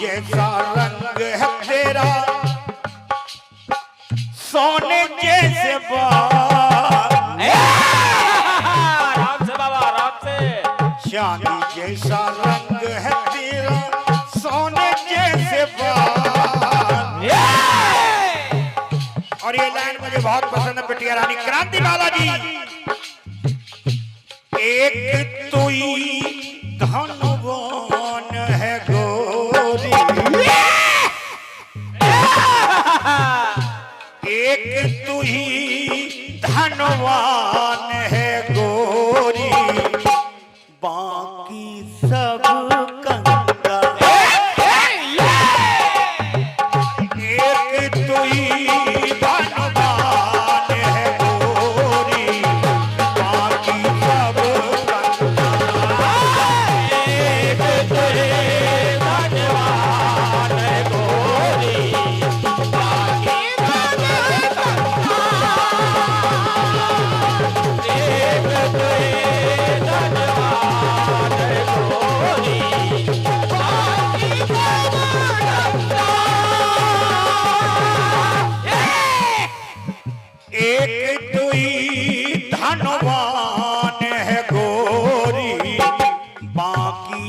जैसा रंग है तेरा, सोने जैसे बाल। आराम से बाबा, आराम से। चांदी जैसा रंग है तेरा, सोने जैसे बाल। और ये लाइन मुझे बहुत पसंद है बिटिया रानी क्रांति बाला जी। एक तुई धनवान है गोरी, एक तुई धनवान है गोरी, बाकी सब कंगाल। एक तुई धनवान है गोरी, बाकी सब कंगाल। एक तुई धनवान है गोरी, बाकी सब कंगाल। एक तुई धनवान है गोरी, बाकी सब एक तुई धनवान है गोरी, बाकी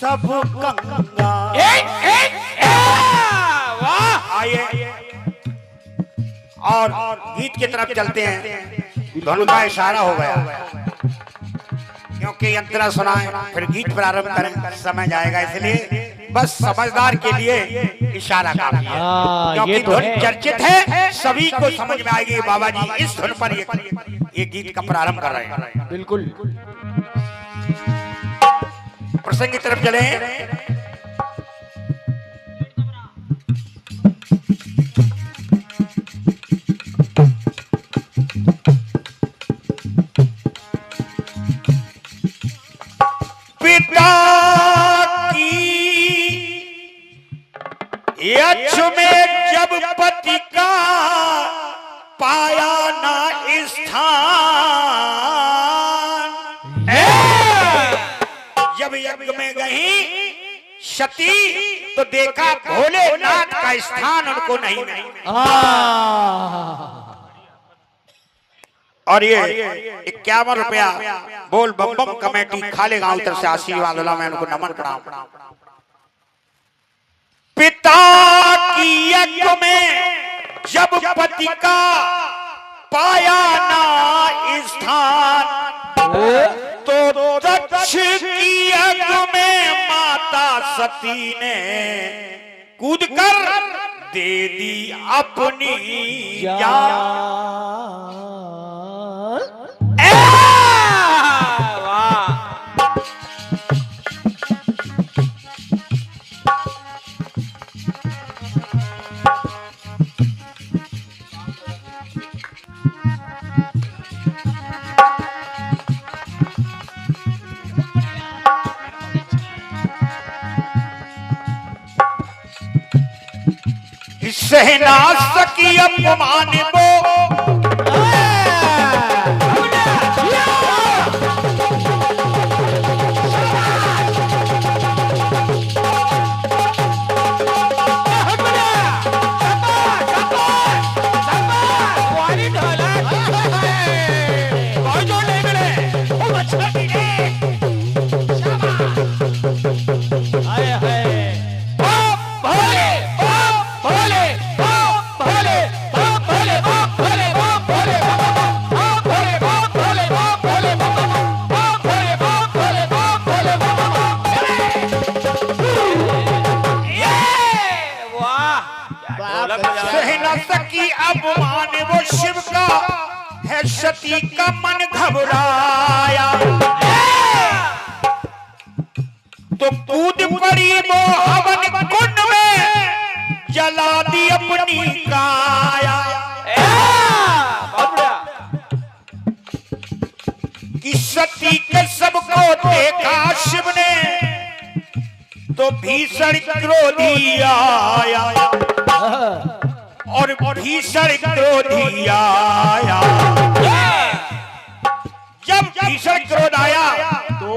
सब कंगाल। आइए और गीत की तरफ चलते हैं। धुन का इशारा हो गया, क्योंकि यंत्रणा सुनाए फिर गीत प्रारंभ करें, समय जाएगा, इसलिए बस समझदार के लिए इशारा काफी है। क्योंकि धुन चर्चित है, सभी को समझ में आएगी। बाबा जी इस धुन पर ये गीत का प्रारंभ कर रहे हैं। बिल्कुल। प्रसंग की तरफ चले। पिता की यक्ष में जब पति का पाया ना स्थान, जब यज्ञ में गई सती तो देखा भोलेनाथ का स्थान उनको नहीं मिला। और ये 51 रुपया बोल बम बम कमेटी खाले गांव तरफ से आशीर्वाद वाला, मैं उनको नमन प्रणाम। पिता की यज्ञ में जब पति का पाया ना स्थान, तो दक्ष की यज्ञ में माता सती ने कूदकर दे दी अपनी जान। सहना सकी अपमान वो, अपमान वो शिव का है, सती का मन घबराया तो कूद पड़ी वो हवन कुंड में, जला दी अपनी काया। कि सती के सबको देखा शिव ने तो भीषण क्रोधी आया, और भीषण क्रोधी आया। जब भीषण क्रोध आया तो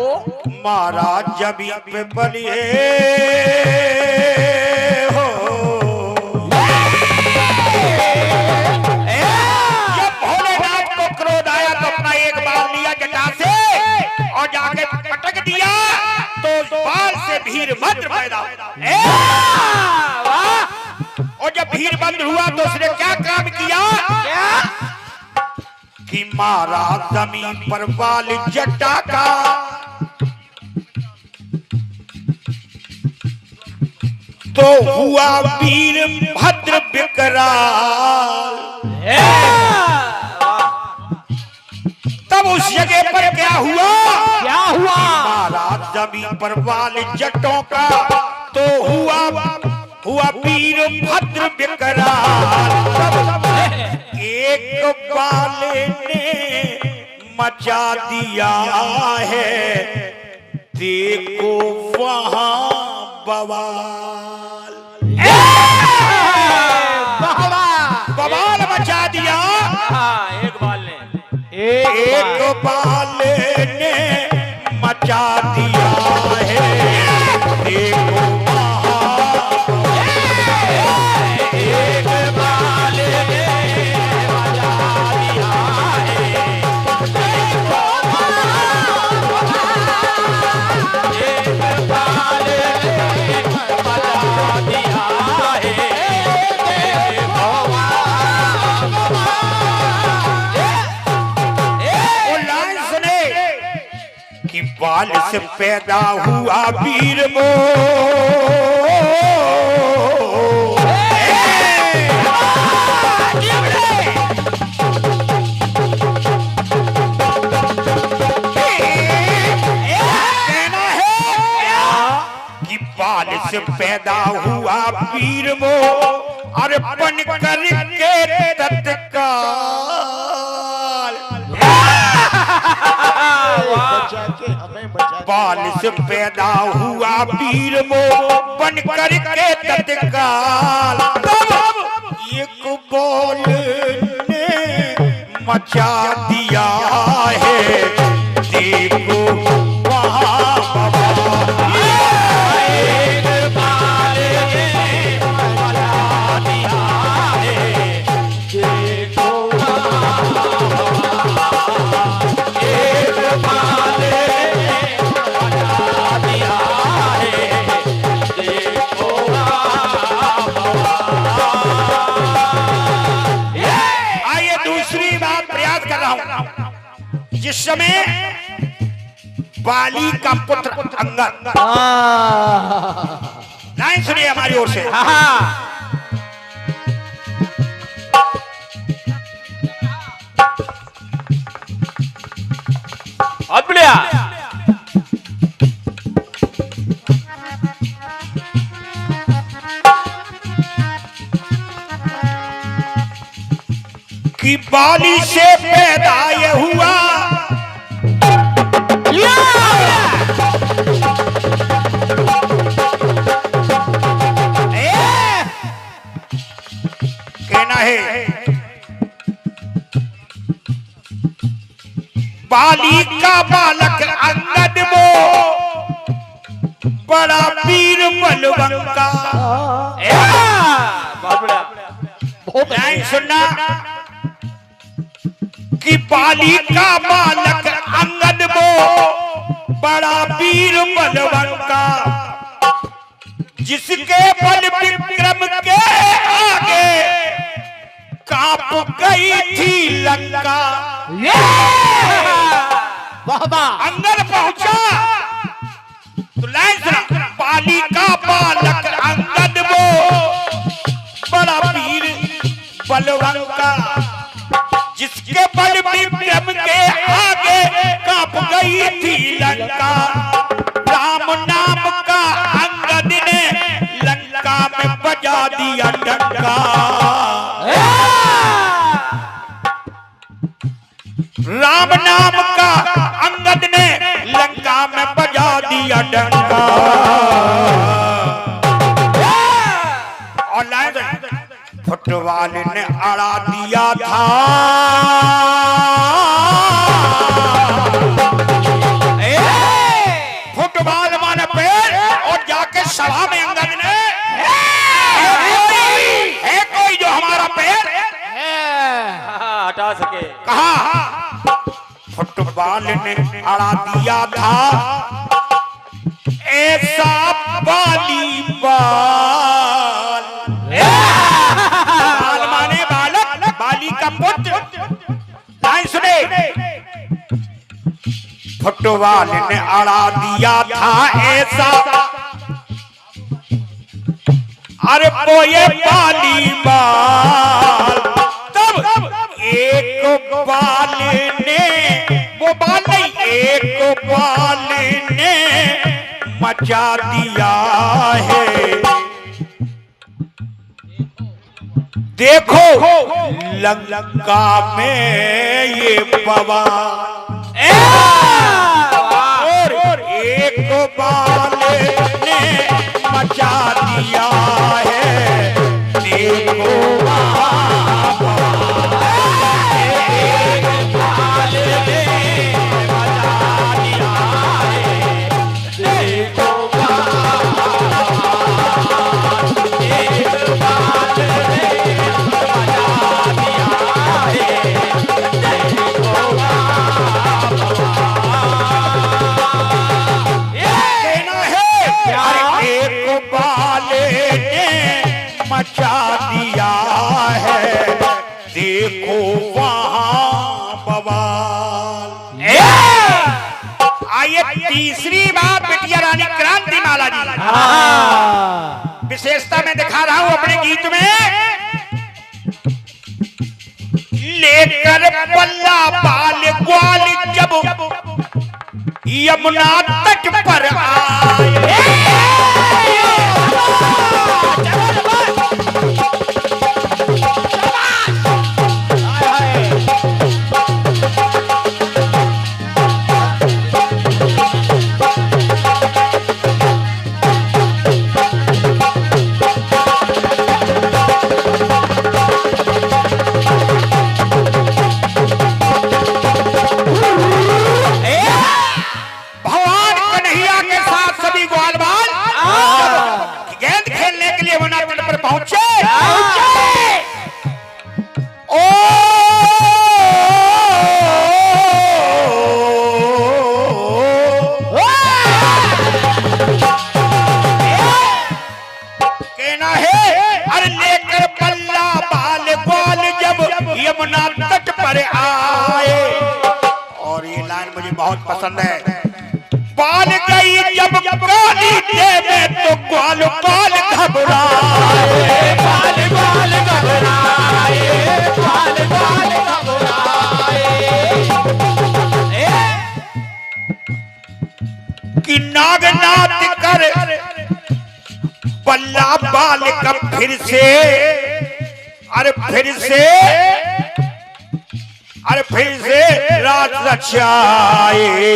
महाराज जब पे बलिए हो जब भोलेनाथ को क्रोध आया तो अपना एक बाल लिया जटा से और जाके पटक दिया तो बाल से वीरभद्र पैदा और जब वीरभद्र हुआ तो उसने क्या काम किया कि मारा जमीन पर बाल जटा का तो हुआ वीरभद्र विकराल। तब उस जगह पर क्या हुआ महाराज जमीन पर बाल जटों का तो हुआ वीरभद्र विकराल। एक बाल ने मचा दिया है देखो वहां बवाल बवाल मचा दिया। एक बाल ने मचा दिया है देखो बाल से पैदा हुआ वीर वो कहना है कि बाल से पैदा हुआ वीर वो और बन करके तत्काल बाल से पैदा हुआ वीर वो बन करके तत्काल। एक बाल ने मचा दिया है देखो वहां जिस समय बाली का पुत्र अंगद नहीं सुनिए हमारी ओर से बहुत बढ़िया कि बाली से पैदा ये हुआ कहना है बाली का बालक अंगद वो बड़ा वीर बलवंता नहीं सुनना कि बाली का बालक अंगद वो बड़ा वीर बलवंता जिसके बल विक्रम के आगे कांप गई थी लंका। अंदर पहुंचा तो लाइन सुना बाली का बालक अंगद वो बड़ा वीर बलवंता जिसके बल विक्रम के आगे कांप गई थी लंका। राम नाम का अंगद ने लंका में बजा दिया डंका। राम नाम का अंगद ने लंका में बजा दिया डंका। और फुटवाल ने अड़ा दिया था कहा फुटबॉल ने अड़ा दिया था ऐसा वॉलीबॉल। बाल माने बालक, बाली का पुत्र। लाइन सुने, फुटबॉल ने अड़ा दिया था ऐसा, अरे वो ये वॉलीबॉल। तब एक बाल ने, वो बाल नहीं, एक बाल ने मचा दिया है। देखो लंका में ये बवाल, और एक बाल ने मचा दिया है। देखो मचा दिया है। देखो वहां बवाल। आइए तीसरी बात बिटिया रानी क्रांतिमाला जी विशेषता में दिखा रहा हूं अपने गीत में। लेकर पल्ला बाल ग्वाल जब यमुना तट पर आए, यमुना तट पर आए। और ये लाइन मुझे बहुत पसंद है। बाल गई जब काली देवे तो ग्वाल बाल घबराए, बाल बाल घबराए, बाल बाल घबराए। कि नागनाथ कर पल्ला बाल का फिर से, अरे फिर से, अरे फिर से रात रचाए।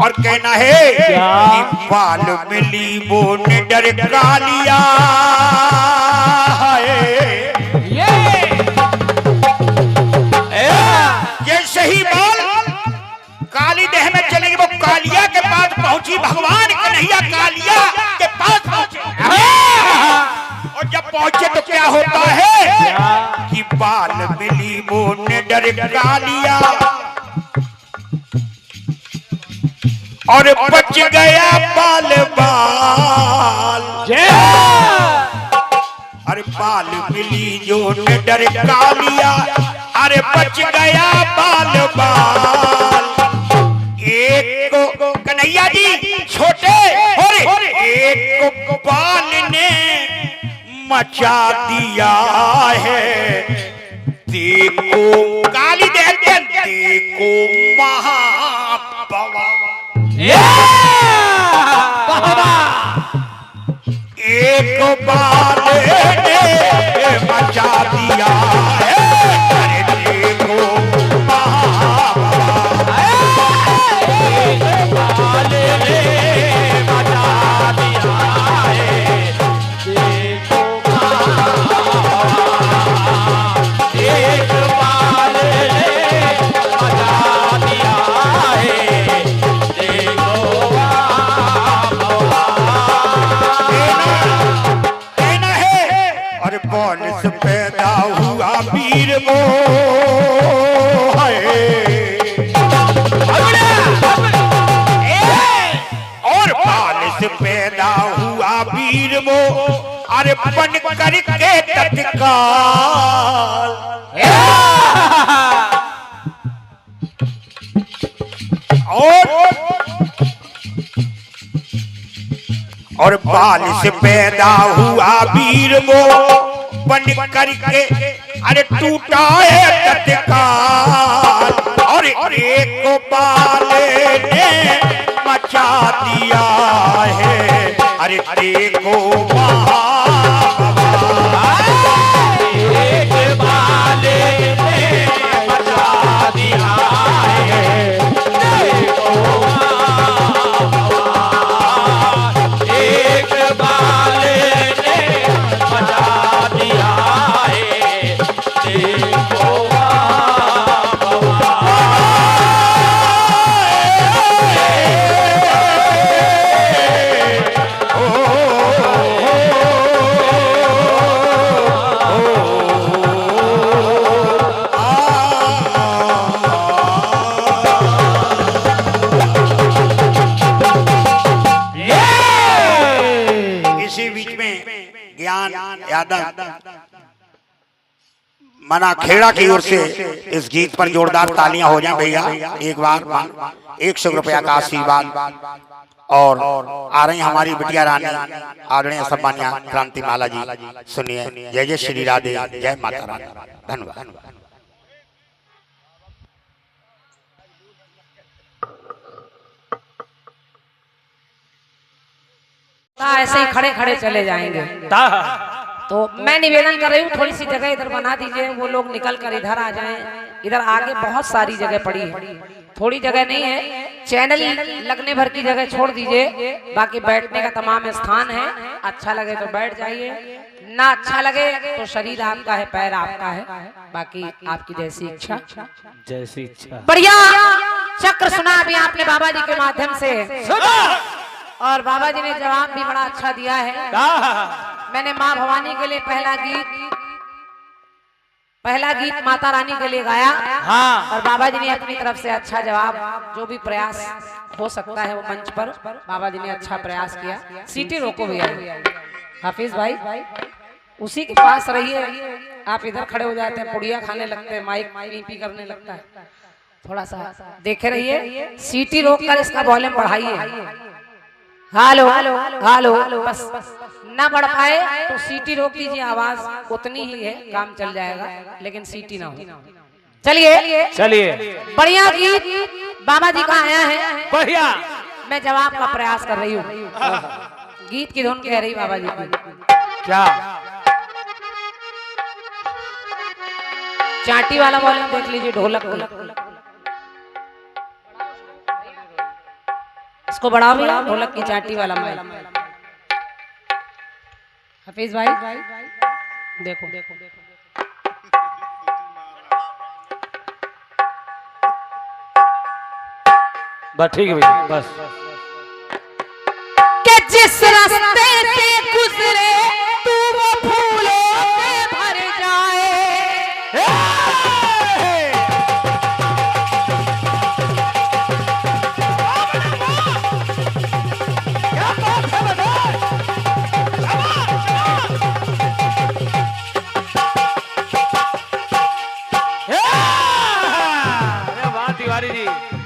और कहना है कि बाल मिली वो ने डर कालिया ये सही बाल काली देह में चलेगी। वो कालिया के पास पहुंची, भगवान कन्हैया कालिया के पास पहुंचे। और जब पहुंचे तो क्या होता है कि बाल मिली वो ने डर कालिया और बच गया बाल बाल। अरे बाल मिली जो ने डर कालिया, अरे बच गया बाल बाल। एक को कन्हैया जी छोटे और एक को बाल ने मचा दिया है। देखो काली देह के, देखो महाबवा। एक बाल ने मचा दिया है। अरे देखो महाबवा, एक बाल ने मचा दिया है। देखो एक बाल ने मचा दिया है। देखो कहना है, अरे बाल से पैदा वीर वो है और बाल से पैदा हुआ वीर वो अरे बन करके तत्काल और बाल से पैदा हुआ वीर वो बन करके अरे टूटा है तत्काल और एक बाल ने मचा दिया है अरे देखो एक बाल ने मचा दिया है देखो एक बाल ने मचा दिया है देखो मना खेड़ा की ओर से इस गीत पर जोरदार तालियां हो जाएं भैया। एक बार 100 रुपया का आशीर्वाद और आ रही हमारी बिटिया रानी आदरणीय सम्मान्य क्रांति माला जी। सुनिए जय जय श्री राधे जय माता रानी। धन्यवाद। ऐसे ही खड़े खड़े चले जाएंगे तो मैं निवेदन कर रही हूँ थोड़ी सी जगह इधर बना दीजिए, वो लोग निकल कर इधर आ जाएं। इधर आगे बहुत सारी जगह पड़ी है, थोड़ी जगह नहीं है, चैनल लगने भर की जगह छोड़ दीजिए, बाकी बैठने का तमाम स्थान है। अच्छा लगे तो बैठ जाइए, ना अच्छा लगे तो शरीर आपका है, पैर आपका है, बाकी आपकी जैसी इच्छा। जैसी इच्छा। बढ़िया चक्र सुना अभी आपने बाबा जी के माध्यम से, और बाबा जी ने जवाब भी बड़ा अच्छा दिया है। मैंने माँ भवानी के लिए पहला गीत माता रानी के लिए गाया, और बाबा जी ने अपनी तरफ से अच्छा जवाब, जो भी प्रयास हो सकता है वो मंच पर बाबा जी ने अच्छा प्रयास किया। सीटी रोको भैया, हाफिज भाई उसी के पास रहिए, आप इधर खड़े हो जाते हैं, पुड़िया खाने लगते हैं, माइक पी करने लगता है, थोड़ा सा देखे रहिए। सीटी रोक कर इसका वॉल्यूम बढ़ाइए। हेलो हेलो बस ना बढ़ पाए तो सीटी रोक लीजिए, आवाज उतनी ही है, काम चल जाएगा, लेकिन सीटी ना हो। चलिए चलिए बढ़िया गीत बाबा जी का आया है, बढ़िया। मैं जवाब का प्रयास कर रही हूँ। गीत की धुन कह रही बाबा जी की, क्या चाटी वाला वॉल्यूम देख लीजिए, ढोलक इसको बढ़ाओ भैया, ढोलक की चाटी वाला माइक। हाफिज भाई देखो बस ठीक है भैया, बस। कि जिस रास्ते से गुजरे तू वो फूलों से भर जाए,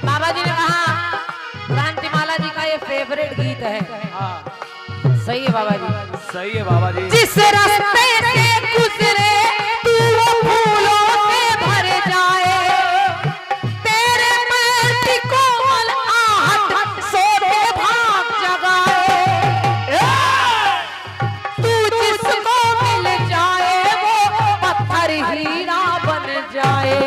बाबा जी ने कहा क्रांति माला जी का ये फेवरेट गीत है। सही है बाबा जी, सही है बाबा जी। जिस रास्ते से गुजरे तू वो फूलों से भर जाए, तेरे पैर की कोमल आहट सोते भाग जगाए, तू जिसको मिल जाए वो पत्थर हीरा बन जाए।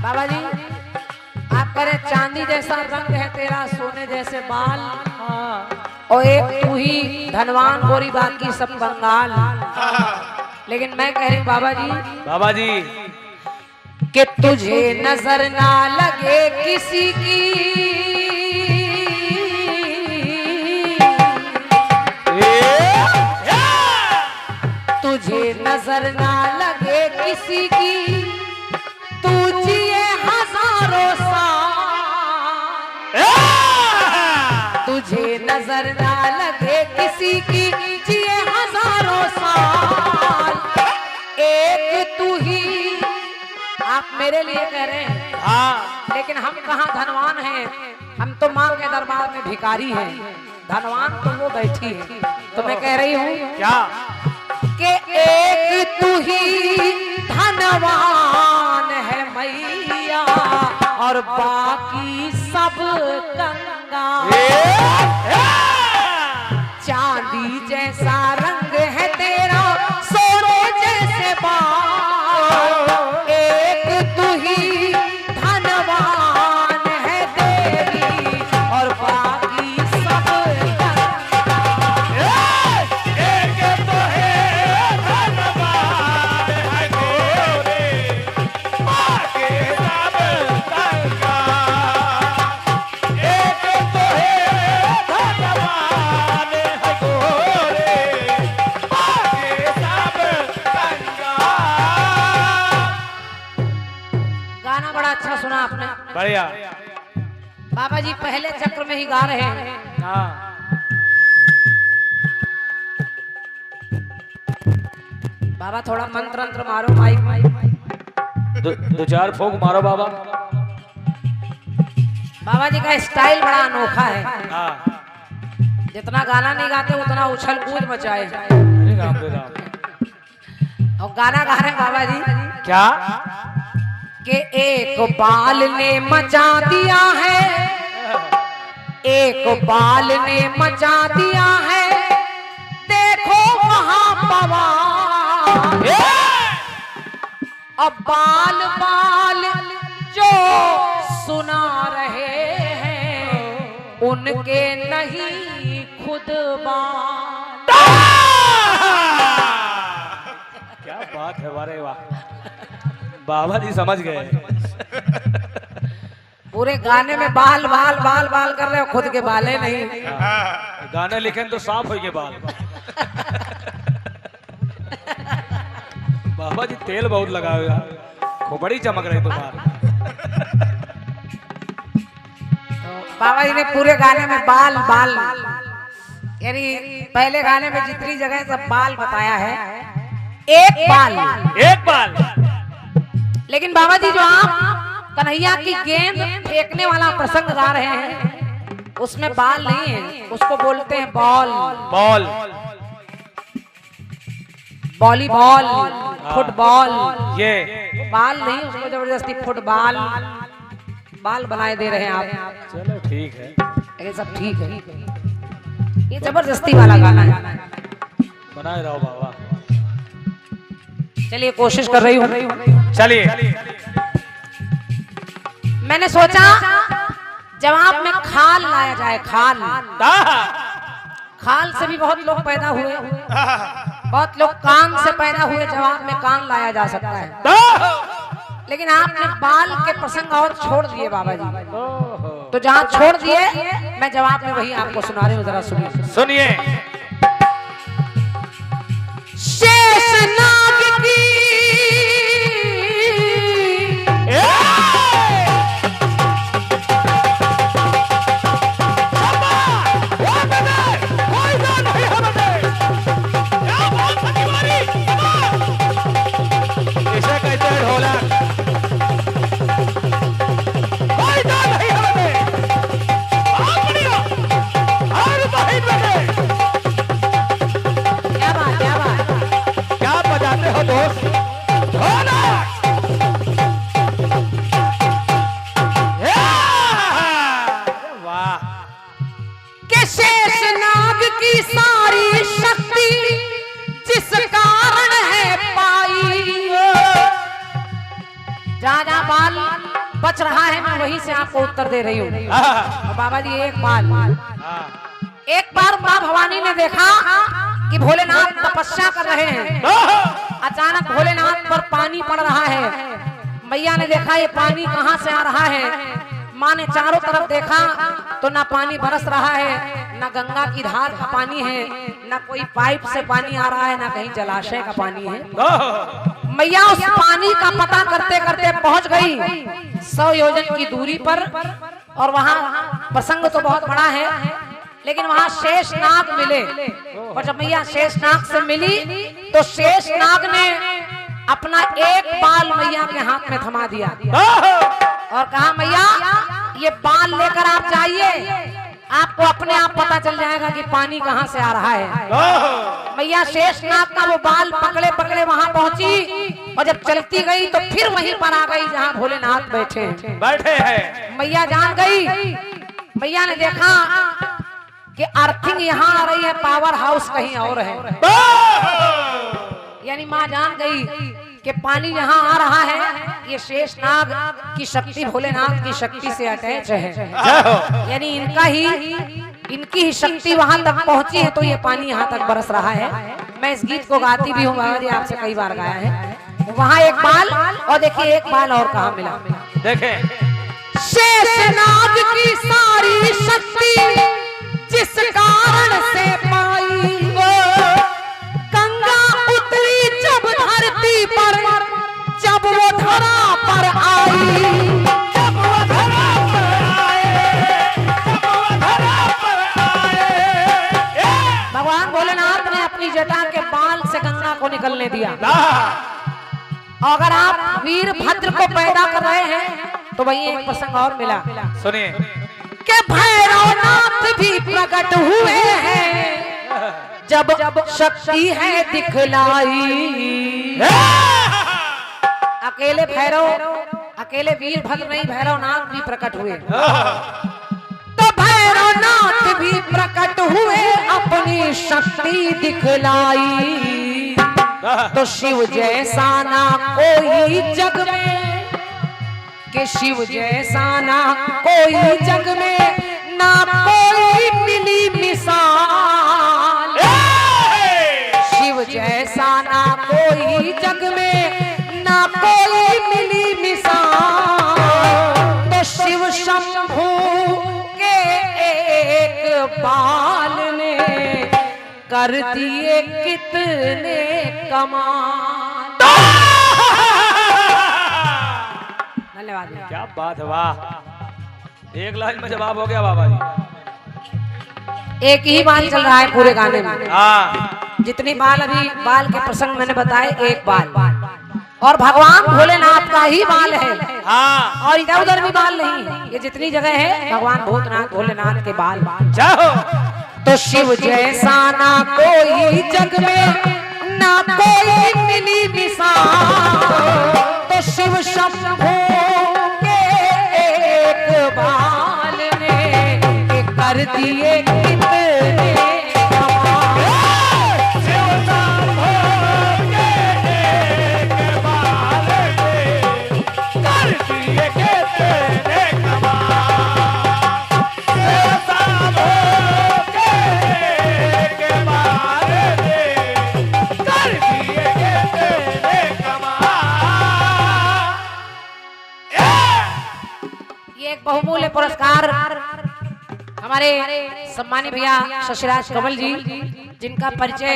बाबा जी आप करें चांदी जैसा रंग है तेरा, सोने जैसे बाल, और एक तू ही धनवान गोरी बाकी सब कंगाल। लेकिन मैं कह रही हूँ बाबा जी कि तुझे नजर ना लगे किसी की, तुझे नजर ना लगे किसी की, तू जिए हजारों साल। तुझे नजर ना लगे किसी की, जिए हजारों साल। एक तू ही। आप मेरे लिए कह रहे हैं, हाँ, लेकिन हम कहाँ धनवान हैं, हम तो माँ के दरबार में भिखारी हैं। धनवान तो वो बैठी है। तो मैं कह रही हूँ क्या कि एक तू ही धनवान है मैया, और बाकी सब कंगाल। चांदी जैसा रंग है तेरा, सोने जैसे बाल। एक तू ही धनवान है तेरी, और बाकी सब कंगाल। एक तो है धनवान है गोरे, बाकी सब कंगाल। एक तो है धनवान है गोरे, बाकी सब कंगाल। गाना बड़ा अच्छा सुना आपने। बढ़िया। बाबा जी पहले चक्र में ही गा रहे हैं। हाँ, बाबा थोड़ा मंत्र मंत्र मारो माइक माइक। दो चार फूंक मारो बाबा। बाबा जी का स्टाइल बड़ा अनोखा है। हाँ, जितना गाना नहीं गाते उतना उछल कूद मचाए। अरे राम रे राम। और गाना गा रहे हैं बाबा जी क्या कि एक बाल ने मचा दिया है, एक बाल ने मचा दिया है, देखो महापवार। अब बाल बाल जो सुना रहे हैं, उनके नहीं खुद बाल। क्या बात है, वारे वाह। बाबा जी समझ गए। पूरे गाने में बाल बाल बाल बाल कर रहे हो, खुद के बाले नहीं। गाने लिखे तो साफ हो गए बाल। बाबा जी तेल बहुत लगाए हुए हैं, खोपड़ी चमक रही तुम्हारी। बाबा जी ने पूरे गाने में बाल बाल, यानी पहले गाने में जितनी जगह सब बाल बताया है, एक बाल। एक बाल। लेकिन बाबा जी जो आप कन्हैया की गेंद फेंकने वाला प्रसंग गा रहे हैं, उसमें बाल नहीं है, उसको बोलते हैं बॉल। Ball, volleyball, football. ये बाल नहीं, उसको जबरदस्ती फुटबॉल बाल बनाए दे रहे हैं आप। चलो ठीक है, ये सब ठीक है, ये जबरदस्ती वाला गाना है। बनाए रहो बाबा। चलिए कोशिश कर रही हूँ। चलिए। मैंने सोचा जवाब में खाल लाया जाए। खाल, खाल से भी बहुत लोग पैदा हुए, बहुत लोग कान से पैदा हुए, जवाब में कान लाया जा सकता है। लेकिन आपने बाल के प्रसंग और छोड़ दिए बाबा जी, तो जहाँ छोड़ दिए मैं जवाब में वही आपको सुना रही हूँ, जरा सुनिए। सुनिए। शेषनाग की बच रहा है, मैं वहीं से आपको उत्तर दे रही हूँ। बाबा जी एक बार माँ भवानी ने देखा कि भोलेनाथ तपस्या कर रहे हैं। अचानक भोलेनाथ पर पानी पड़ रहा है। मैया ने देखा ये पानी कहाँ से आ रहा है। माँ ने चारों तरफ देखा तो ना पानी बरस रहा है, ना गंगा की धार का पानी है, ना कोई पाइप से पानी आ रहा है, ना कहीं जलाशय का पानी है। मैया उस पानी का पता करते करते पहुंच गई 100 योजन की दूरी पर। और वहां प्रसंग तो बहुत बड़ा है, लेकिन वहां शेषनाग मिले। और जब मैया शेषनाग से मिली तो शेषनाग ने अपना एक बाल मैया के हाथ में थमा दिया और कहा, मैया ये बाल लेकर आप जाइए, आपको अपने आप पता चल जाएगा कि पानी कहां से आ रहा है। मैया शेषनाग का वो बाल पकड़े पकड़े वहां पहुंची और जब चलती गई तो फिर वहीं पर आ गई जहां भोलेनाथ बैठे हैं। मैया जान गई, मैया ने देखा कि अर्थिंग यहाँ आ रही है, पावर हाउस कहीं और है। यानी माँ जान गई कि पानी यहाँ आ रहा है, ये शेषनाग की शक्ति भोलेनाथ की शक्ति से अटैच है। यानी इनकी ही शक्ति वहां तक पहुंची है तो ये पानी यहाँ तक बरस रहा है। मैं इस गीत को गाती भी हूँ बाबा जी, आपसे कई बार गाया है। वहां एक बाल और देखिए एक बाल और कहाँ मिला, देखें शेषनाग की सारी शक्ति जिस कारण से पाई, गंगा उतरी जब धरती पर, जब वो धरा पर आई, जब वो धरा पर आए, भगवान भोलेनाथ ने अपनी जटा के बाल से गंगा को निकलने दिया। अगर आप वीरभद्र को पैदा कर रहे हैं तो वही एक प्रसंग और मिला, सुनिए कि भैरवनाथ भी प्रकट हुए हैं जब शक्ति है दिखलाई। अकेले वीरभद्र नहीं, भैरवनाथ भी प्रकट हुए। तो भैरवनाथ भी प्रकट हुए, अपनी शक्ति दिखलाई। तो शिव जैसा ना कोई जग में, कि शिव जैसा ना कोई जग में, ना कोई मिली मिसाल। शिव जैसा ना कोई जग में, ना कोई मिली मिसाल। तो शिव शंभू के एक बाल ने कर दिए कितने कमाल। धन्यवाद। क्या बात है, वाह, एक लाइन में जवाब हो गया बाबा जी। एक ही बाल चल रहा है पूरे गाने में। हाँ, जितनी बाल अभी बाल के प्रसंग मैंने बताए, एक बाल और भगवान भोलेनाथ का ही बाल है। हाँ, और इधर उधर भी बाल नहीं, ये जितनी जगह है भगवान भूतनाथ भोलेनाथ के बाल। जाओ। तो शिव जैसा ना कोई जग में, ना कोई मिली मिसाल। तो शिव शंभू के एक बाल ने कर दिए कितने कमाल। शिव शंभू के एक बाल ने कर दिए कितने कमाल। शिव शंभू के एक बाल ने कर दिए कितने कमाल। ये एक बहुमूल्य पुरस्कार हमारे सम्मानित भैया शशिराज कमल जी, जिनका परिचय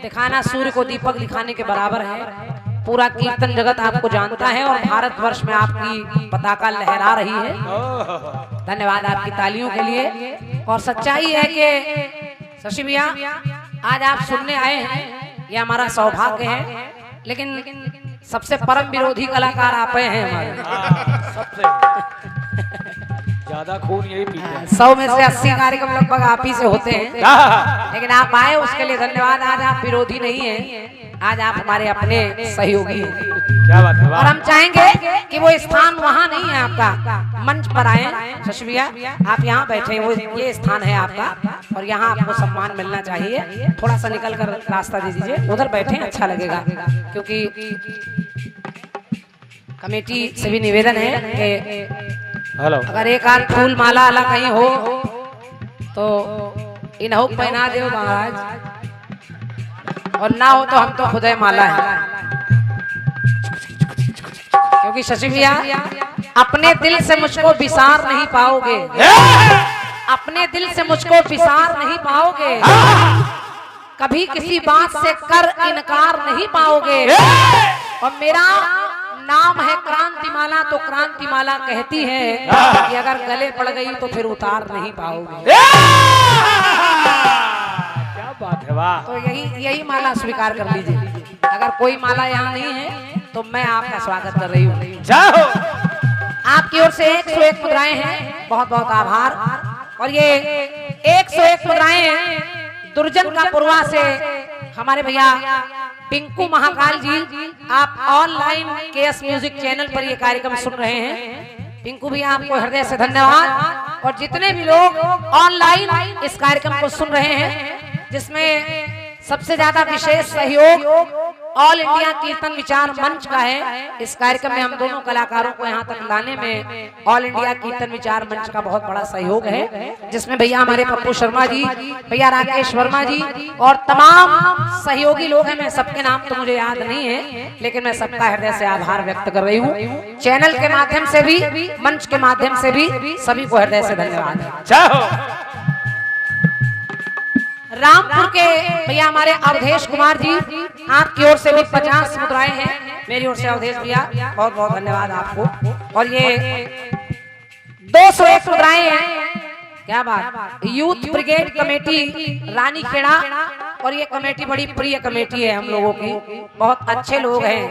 दिखाना सूर्य को दीपक दिखाने के बराबर है। पूरा कीर्तन जगत आपको जानता है और भारतवर्ष में आपकी पताका लहरा रही है। धन्यवाद आपकी तालियों के लिए। और सच्चाई है कि शशि भैया आज आप सुनने आए हैं, ये हमारा सौभाग्य है। लेकिन सबसे परम विरोधी कलाकार आप हैं हमारे। सबसे ज्यादा खून यही पीते हैं। 100 में से 80 कार्यक्रम लगभग आप ही से होते हैं, लेकिन आप आए उसके लिए धन्यवाद। आज आप विरोधी नहीं हैं, आज आप हमारे अपने सहयोगी हैं। क्या बात है, और हम चाहेंगे कि वो स्थान वहाँ नहीं है आपका, मंच पर आए। शशि भैया आप यहाँ बैठे, वो ये स्थान है आपका और यहाँ आपको सम्मान मिलना चाहिए। थोड़ा सा निकल कर रास्ता दे दीजिए, उधर बैठे अच्छा लगेगा। क्योंकि कमेटी से भी निवेदन है कि हेलो, अगर एक आध फूल माला अलग कहीं हो तो इन्हों पहना दो महाराज, और ना हो तो हम तो खुद माला है। क्योंकि शशि भैया अपने दिल से मुझको विसार नहीं पाओगे, अपने दिल से मुझको विसार नहीं पाओगे, कभी किसी बात से कर इनकार नहीं पाओगे। और मेरा नाम है क्रांतिमाला, तो क्रांतिमाला कहती है कि अगर गले पड़ गई तो फिर उतार नहीं पाओगे। क्या बात है, वाह। तो यही माला स्वीकार कर लीजिए। अगर कोई माला यहाँ नहीं है तो मैं आपका स्वागत कर रही हूँ। जाओ। आपकी ओर से 101 मुद्राएं हैं, बहुत बहुत आभार। और ये 101 मुद्राएं दुर्जन का पुरवा से हमारे भैया पिंकू महाकाल जी, आप ऑनलाइन केएस म्यूजिक चैनल पर ये कार्यक्रम सुन रहे हैं। पिंकू भैया आपको हृदय से धन्यवाद। और जितने भी लोग ऑनलाइन इस कार्यक्रम को सुन रहे हैं, जिसमें सबसे ज्यादा विशेष सहयोग ऑल इंडिया कीर्तन विचार मंच का है। इस कार्यक्रम में हम दोनों कलाकारों को यहाँ तक लाने में ऑल इंडिया कीर्तन विचार मंच का बहुत बड़ा सहयोग है, जिसमें भैया हमारे पप्पू शर्मा जी, भैया राकेश वर्मा जी और तमाम सहयोगी लोग हैं। मैं सबके नाम तो मुझे याद नहीं है, लेकिन मैं सबका हृदय से आभार व्यक्त कर रही हूँ। चैनल के माध्यम से भी, मंच के माध्यम से भी सभी को हृदय से धन्यवाद। रामपुर के भैया हमारे अवधेश कुमार जी, आपकी ओर से भी 50 मुद्राएं हैं। मेरी ओर से अवधेश भैया बहुत बहुत धन्यवाद आपको। और ये 201 मुद्राएं हैं। क्या बात। यूथ ब्रिगेड कमेटी रानी खेड़ा, और ये कमेटी बड़ी प्रिय कमेटी है हम लोगों की। बहुत अच्छे लोग हैं,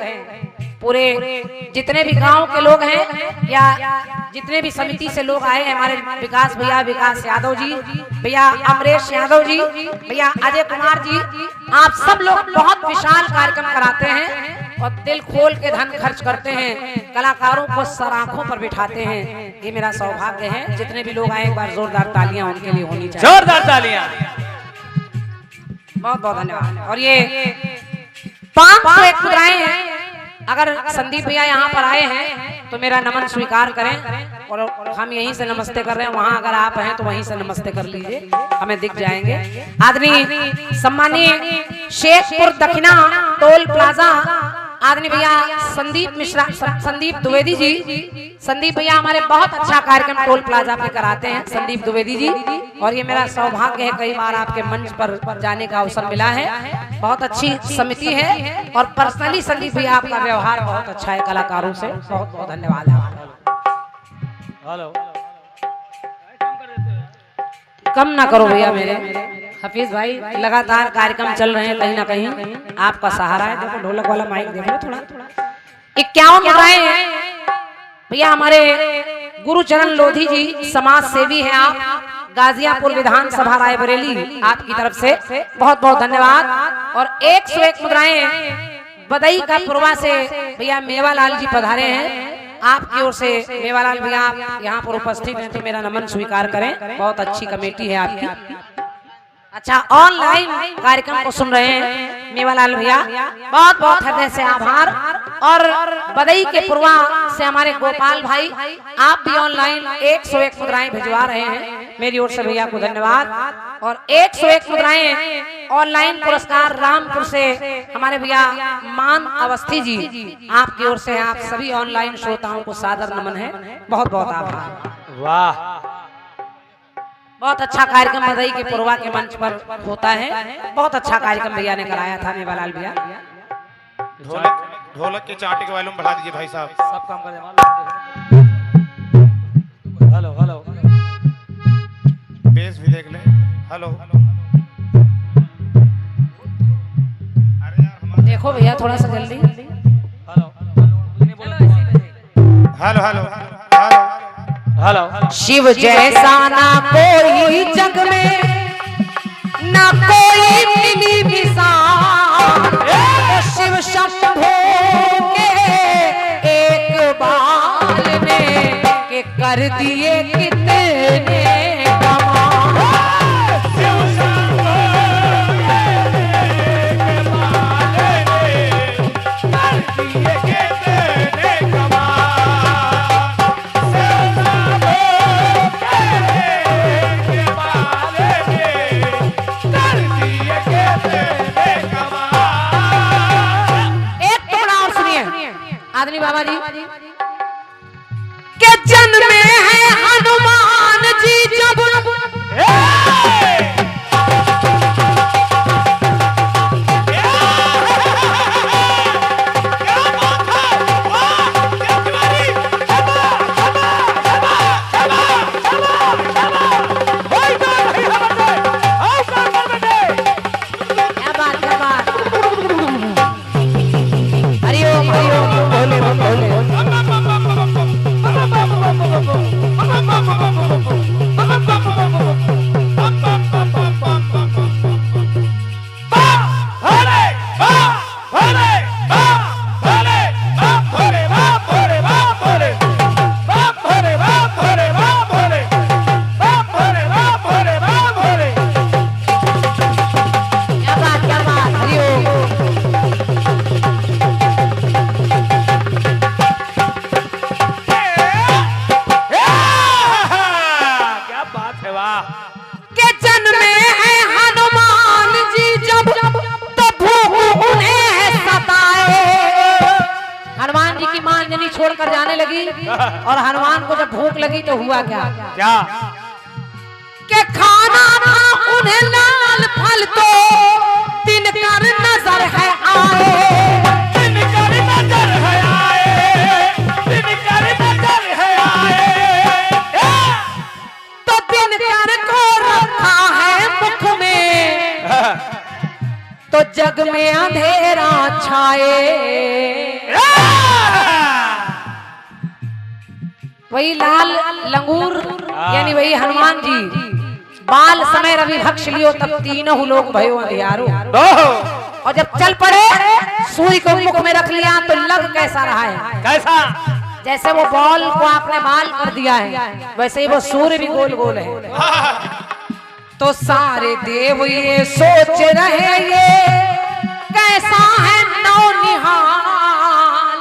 पूरे जितने भी गांव के लोग हैं या जितने भी समिति से लोग आए हैं, हमारे विकास भैया, विकास यादव जी, भैया अमरेश यादव जी, भैया अजय कुमार जी, आप सब लोग बहुत विशाल कार्यक्रम कराते हैं और दिल खोल के धन खर्च करते हैं, कलाकारों को सराखों पर बिठाते हैं। ये मेरा सौभाग्य है। जितने भी लोग आए, एक बार जोरदार तालियां उनके लिए होनी चाहिए। जोरदार तालियां। बहुत बहुत धन्यवाद। और ये 501 मुद्राएं हैं। अगर संदीप भैया यहाँ पर आए हैं तो मेरा नमन स्वीकार करें, और हम यहीं से नमस्ते कर रहे हैं। वहाँ अगर आप हैं तो वहीं से नमस्ते कर लीजिए, हमें दिख जाएंगे। आदरणीय सम्मानीय शेखपुर दक्षिणा टोल प्लाजा आदरणीय भैया संदीप मिश्रा, संदीप द्विवेदी जी, संदीप भैया हमारे बहुत अच्छा कार्यक्रम टोल प्लाजा पे कराते हैं, संदीप द्विवेदी जी। और ये मेरा सौभाग्य है, कई बार आपके मंच पर जाने का अवसर मिला है। बहुत अच्छी समिति है और पर्सनली संदीप भैया आपका व्यवहार बहुत अच्छा है कलाकारों से। बहुत बहुत धन्यवाद है। हेलो, कम ना करो भैया मेरे हफीज भाई, लगातार कार्यक्रम चल रहे हैं, कहीं ना कहीं आपका सहारा है। देखो ढोलक वाला माइक देखो थोड़ा। 51 मुद्राएं हैं भैया हमारे गुरुचरण लोधी जी, समाज सेवी हैं आप, गाजियापुर विधानसभा रायबरेली, आपकी तरफ से बहुत बहुत धन्यवाद। और 101 मुद्राएं बदई का पुरवा से भैया मेवालाल जी पधारे हैं। आपकी ओर से मेवालाल भैया आप यहाँ पर उपस्थित हैं तो मेरा नमन स्वीकार करें। बहुत अच्छी कमेटी है आपकी। अच्छा, ऑनलाइन कार्यक्रम को सुन रहे हैं मेवालाल भैया, बहुत बहुत हृदय से आभार। और बदई के पुरवा से हमारे गोपाल भाई, आप भी ऑनलाइन 101 मुद्राएं भिजवा रहे हैं, मेरी ओर से भैया को धन्यवाद। और 101 मुद्राएं ऑनलाइन पुरस्कार रामपुर से हमारे भैया मान अवस्थी जी, आपकी ओर से आप सभी ऑनलाइन श्रोताओं को सादर नमन है। बहुत बहुत आभार। वाह, बहुत अच्छा कार्यक्रम बदई के पुरवा के मंच पर होता है। बहुत अच्छा कार्यक्रम भैया ने कराया था मेवालाल भैया। ढोलक के चाटे के वॉल्यूम बढ़ा दीजिए भाई साहब। सब काम कर दे। हेलो हेलो, बेस भी देख ले। हेलो, अरे यार देखो भैया थोड़ा सा जल्दी। Hello hello hello hello hello. Shiv जैसा ना कोई जग में, ना कोई मिली मिसाल। शिव शंभो के एक बाल ने के कर दिए कितने कमाल। शिव शंभो के एक बाल ने कर दिए कितने कमाल। शिव शंभो के एक बाल ने कर दिए कितने कमाल। एक टुकड़ा और सुनिए आदमी बाबा जी। और हनुमान को जब भूख लगी तो हुआ क्या क्या? कि खाना था उन्हें लाल फल तो दिनकर नजर है आए, दिनकर नजर है आए, दिनकर नजर है आए। तो दिनकर को रखा है मुख में तो जग में अंधेरा छाए। वही लाल लंगूर यानी वही हनुमान जी बाल समय रवि भक्ष लियो तब तीनों लोग भयो अंधियारो। और जब चल पड़े सूर्य को मुख में रख लिया तो लग कैसा रहा है? कैसा? जैसे वो बॉल को आपने बाल कर दिया है वैसे ही वो सूर्य भी गोल गोल है। तो सारे देव ये सोच रहे ये कैसा है नौनिहाल,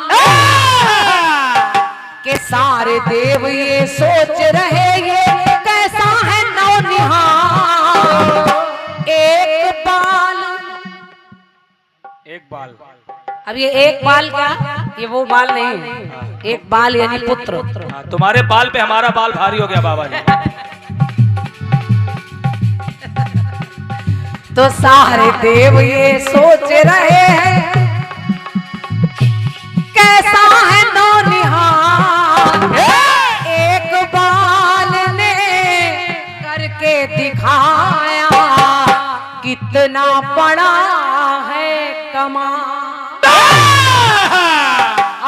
के सारे देव ये सोच रहे ये कैसा है नौनिहाल। एक बाल, एक बाल। अब ये एक बाल क्या, ये वो बाल नहीं, एक बाल यानी पुत्र। तुम्हारे बाल पे हमारा बाल भारी हो गया बाबा जी। तो सारे देव ये सोच रहे हैं कैसा है नौनिहाल। एक बाल ने करके दिखाया कितना बड़ा है कमाल।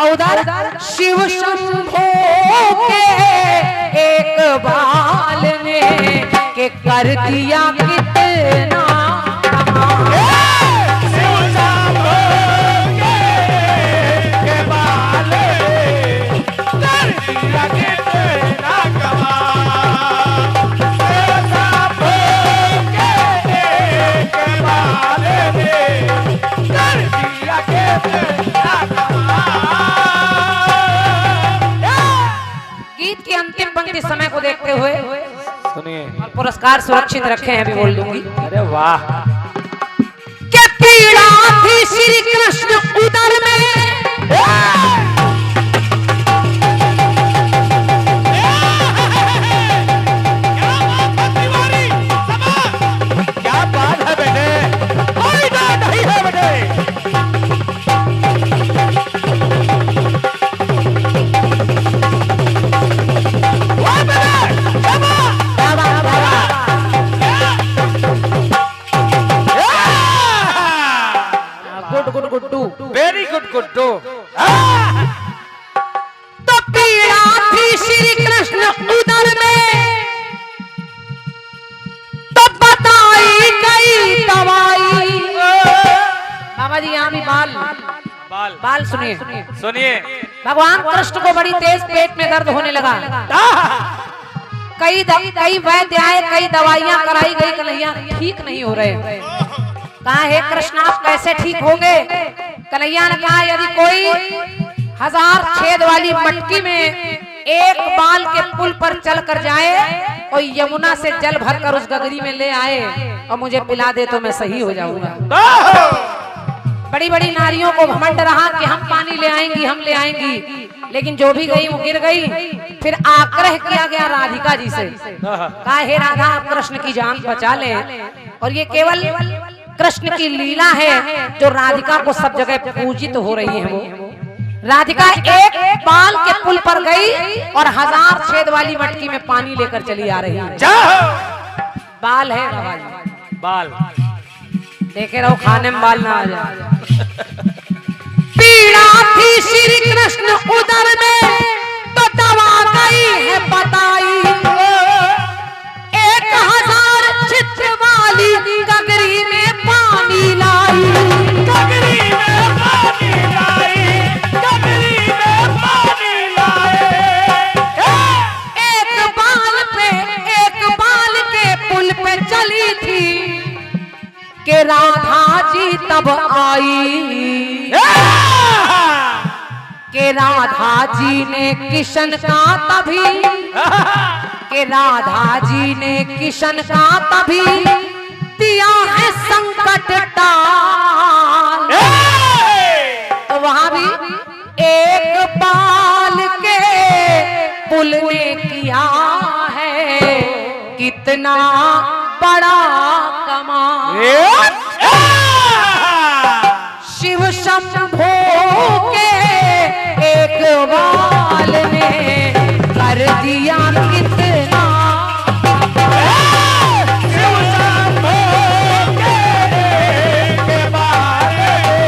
उधर शिव शंभो के एक बाल ने के कर दिया कितना गीत की अंतिम पंक्ति समय को देखते हुए सुनिए। और पुरस्कार सुरक्षित रखे हैं, अभी बोल दूंगी। अरे वाह। के पीड़ा थी श्री कृष्ण उदर में क्या बात है बेटे, कोई बात नहीं है बेटे। Good Guddu. Very good Guddu. तो पीड़ा थी श्री कृष्ण उदर में तो बताई गई दवाई। बाबा जी यहाँ भी बाल बाल बाल सुनिए सुनिए। भगवान कृष्ण को बड़ी तेज पेट में दर्द होने लगा। कई वैद्य आए, कई दवाइयां कराई गई, कन्हैया ठीक नहीं हो रहे। कहा हे कृष्ण आप कैसे ठीक होंगे? कन्हैया ने कहा यदि कोई 1000 छेद वाली मटकी में एक बाल के पुल पर चल कर जाए और यमुना से जल भरकर उस गगरी में ले आए और मुझे पिला दे तो मैं सही हो जाऊंगा। बड़ी बड़ी नारियों को घमंड रहा कि हम पानी ले आएंगी, हम ले आएंगी, लेकिन जो भी गई वो गिर गई। फिर आग्रह किया गया राधिका जी से, कहा हे राधा आप कृष्ण की जान बचा ले। और ये केवल कृष्ण की लीला है जो राधिका को सब जगह पूजित हो रही है। वो राधिका एक बाल के पुल पर गई और 1000 छेद वाली मटकी में पानी लेकर चली आ रही है। बाल है बाल, देखे रहो खाने में बाल ना आ जाए। पीड़ा थी श्री कृष्ण उदर में तो दवा गई है बताई। 1000 छिद्र वाली गगरी में पानी लाई, गगरी में पानी लाई, गगरी में पानी लाई। एक बाल के पुल पे चली थी कि राधा जी तब आई। कि राधा जी ने किशन का तभी, कि राधा जी ने किशन का तभी दिया है संकट टाल। तो वहां भी एक बाल के विपुल ने किया है कितना बड़ा कमाल। शिव शंभो के एक बाल ने कर दिया कितना। शिव शंभो के एक बाल ने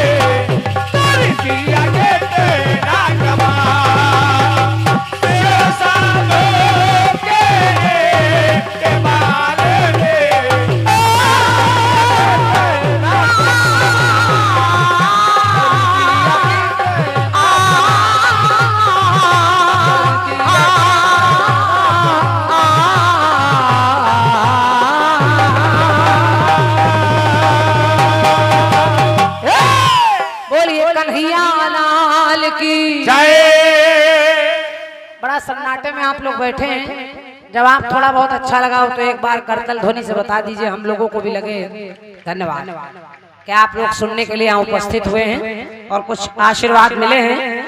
कर दिया कितना कमाल। शिव शंभो के एक बाल ने बड़ा सन्नाटे में आप लोग बैठे हैं। जब आप थोड़ा बहुत अच्छा लगा हो तो एक बार करतल ध्वनि से बता दीजिए, हम लोगों को भी लगे। धन्यवाद। क्या आप लोग सुनने के लिए यहाँ उपस्थित हुए हैं और कुछ आशीर्वाद मिले हैं?